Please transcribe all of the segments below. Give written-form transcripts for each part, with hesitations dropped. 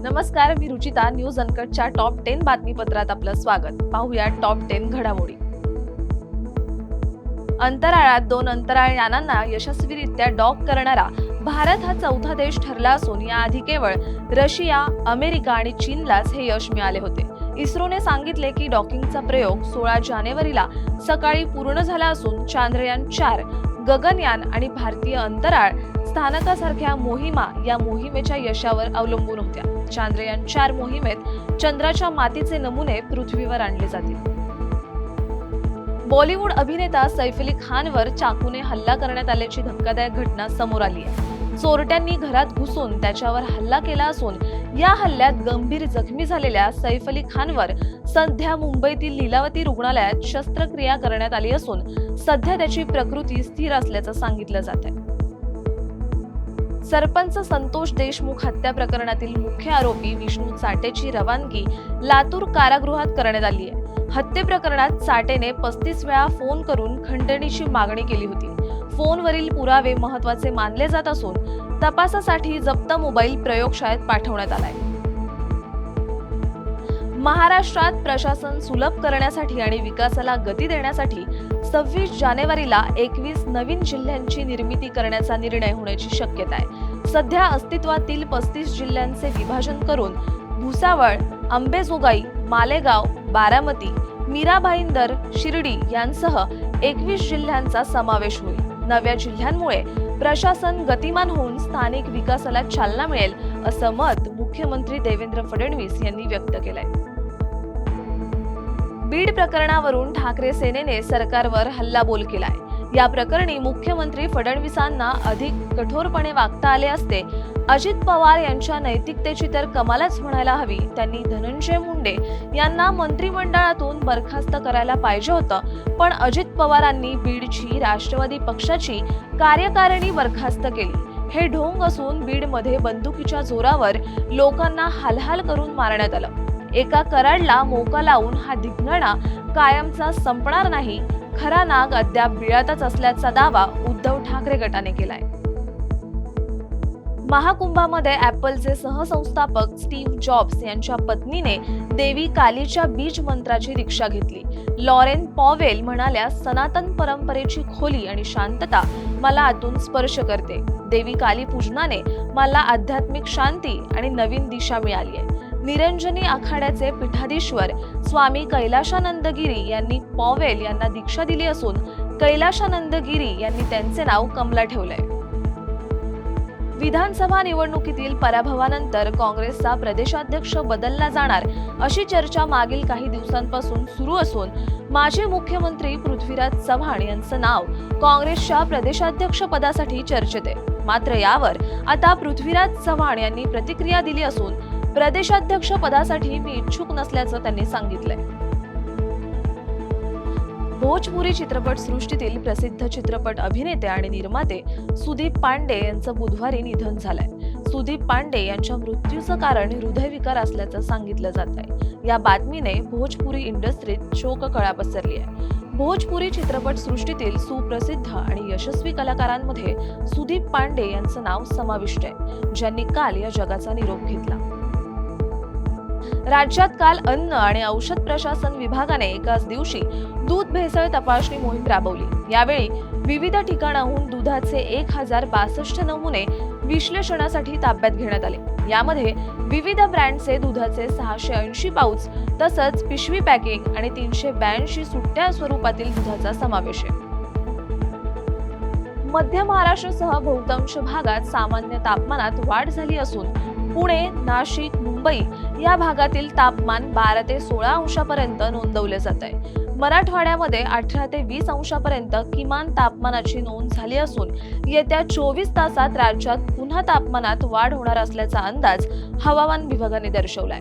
नमस्कार, मी Ruchita. News अनकटच्या top 10 बातमीपत्रात आपलं स्वागत. पाहूया टॉप 10 घडामोडी. अंतराळात 2 अंतराळ यानांना यशस्वीरित्या डॉक करणारा भारत हा चौथा देश ठरला असून याआधी केवळ रशिया, अमेरिका आणि चीनलाच हे यश मिळाले होते. इस्रोने सांगितले की डॉकिंगचा प्रयोग 16 जानेवारीला सकाळी पूर्ण झाला असून चांद्रयान 4, गगनयान आणि भारतीय अंतराळ स्थानकासारख्या मोहिमा या मोहिमेच्या यशावर अवलंबून होत्या. चांद्रयान 4 मोहिमेत चंद्राच्या मातीचे नमुने पृथ्वीवर आणले जातील. बॉलिवूड अभिनेता सैफ अली खानवर चाकूने हल्ला करण्यात आल्याची धक्कादायक घटना समोर आली आहे. चोरट्यांनी घरात घुसून त्याच्यावर हल्ला केला असून या हल्ल्यात गंभीर जखमी झालेल्या सैफ अली खानवर सध्या मुंबईतील लीलावती रुग्णालयात शस्त्रक्रिया करण्यात आली असून सध्या त्याची प्रकृती स्थिर असल्याचं सांगितलं जात आहे. सरपंच संतोष देशमुख हत्या प्रकरणातील मुख्य आरोपी विष्णू चाटेची रवानगी लातूर कारागृहात करण्यात आली आहे. हत्ये प्रकरणात चाटेने 35 वेळा फोन करून खंडणीची मागणी केली होती. फोनवरील पुरावे महत्त्वाचे मानले जात असून तपासासाठी जप्त मोबाईल प्रयोगशाळेत पाठवण्यात आलाय. महाराष्ट्रात प्रशासन सुलभ करण्यासाठी आणि विकासाला गती देण्यासाठी 26 जानेवारीला 21 नवीन जिल्ह्यांची निर्मिती करण्याचा निर्णय होण्याची शक्यता आहे. सध्या अस्तित्वातील 35 जिल्ह्यांचे विभाजन करून भुसावळ, अंबेजोगाई, मालेगाव, बारामती, मीरा भाईंदर, शिर्डी यांसह 21 जिल्ह्यांचा समावेश होईल. नव्या जिल्ह्यांमुळे प्रशासन गतिमान होऊन स्थानिक विकासाला चालना मिळेल असं मत मुख्यमंत्री देवेंद्र फडणवीस यांनी व्यक्त केलंय. बीड प्रकरणावरून ठाकरे सेनेने सरकारवर हल्लाबोल केलाय. या प्रकरणी मुख्यमंत्री फडणवीसांना अधिक कठोरपणे वागता आले असते. अजित पवार यांच्या नैतिकतेची तर कमालच म्हणायला हवी. त्यांनी धनंजय मुंडे यांना मंत्रिमंडळातून बरखास्त करायला पाहिजे होतं, पण अजित पवारांनी बीडची राष्ट्रवादी पक्षाची कार्यकारिणी बरखास्त केली. हे ढोंग असून बीडमध्ये बंदुकीच्या जोरावर लोकांना हालहाल करून मारण्यात आलं. एका कराडला मोका लावून हा धिंगाणा कायमचा संपणार नाही. खरा नाग अद्याप बिळातच असल्याचा दावा उद्धव ठाकरे गटाने केलाय. महाकुंभामध्ये ॲपलचे सहसंस्थापक स्टीव्ह जॉब्स यांच्या पत्नीने देवी कालीच्या बीज मंत्राची दीक्षा घेतली. लॉरेन पॉवेल म्हणाल्या, सनातन परंपरेची खोली आणि शांतता मला आतून स्पर्श करते. देवी काली पूजनाने मला आध्यात्मिक शांती आणि नवीन दिशा मिळाली आहे. निरंजनी आखाड्याचे पीठाधीश्वर स्वामी कैलाशानंद गिरी यांनी पॉवेल यांना दीक्षा दिली असून कैलाशानंद गिरी यांनी त्यांचे नाव कमला ठेवलंय. विधानसभा निवडणुकीतील पराभवानंतर काँग्रेसचा प्रदेशाध्यक्ष बदलला जाणार अशी चर्चा मागील काही दिवसांपासून सुरू असून माजी मुख्यमंत्री पृथ्वीराज चव्हाण यांचं नाव काँग्रेसच्या प्रदेशाध्यक्ष पदासाठी चर्चेत आहे. मात्र यावर आता पृथ्वीराज चव्हाण यांनी प्रतिक्रिया दिली असून प्रदेशाध्यक्ष पदासाठी मी इच्छुक नसल्याचं त्यांनी सांगितलंय. भोजपुरी चित्रपट सृष्टीतील प्रसिद्ध चित्रपट अभिनेते आणि निर्माते सुदीप पांडे यांचं बुधवारी निधन झालंय. सुदीप पांडे यांच्या मृत्यूचं कारण हृदयविकार असल्याचं सांगितलं जात आहे. या बातमीने भोजपुरी इंडस्ट्रीत शोककळा पसरली आहे. भोजपुरी चित्रपट सृष्टीतील सुप्रसिद्ध आणि यशस्वी कलाकारांमध्ये सुदीप पांडे यांचं नाव समाविष्ट आहे, ज्यांनी काल या जगाचा निरोप घेतला. राज्यात काल अन्न आणि औषध प्रशासन विभागाने एकाच दिवशी दूध भेसळ तपासणी मोहीम राबवली. यावेळी विविध ठिकाणाहून दुधाचे 1062 नमुने विश्लेषणासाठी ताब्यात घेण्यात आले. यामध्ये विविध ब्रँडचे दुधाचे 680 पाऊच तसंच पिशवी पॅकिंग आणि 382 सुट्ट्या स्वरूपातील दुधाचा समावेश आहे. मध्य महाराष्ट्रासह बहुतांश भागात सामान्य तापमानात वाढ झाली असून पुणे, नाशिक, मुंबई या भागातील तापमान 12 ते 16 अंशापर्यंत नोंदवले जात आहे. मराठवाड्यामध्ये 18 ते 20 अंशापर्यंत किमान तापमानाची नोंद झाली असून येत्या 24 तासात राज्यात पुन्हा तापमानात वाढ होणार असल्याचा अंदाज हवामान विभागाने दर्शवलाय.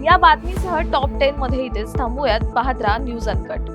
या बातमीसह टॉप 10 मध्ये इथेच थांबूयात. पाहत राहा न्यूज अनकट.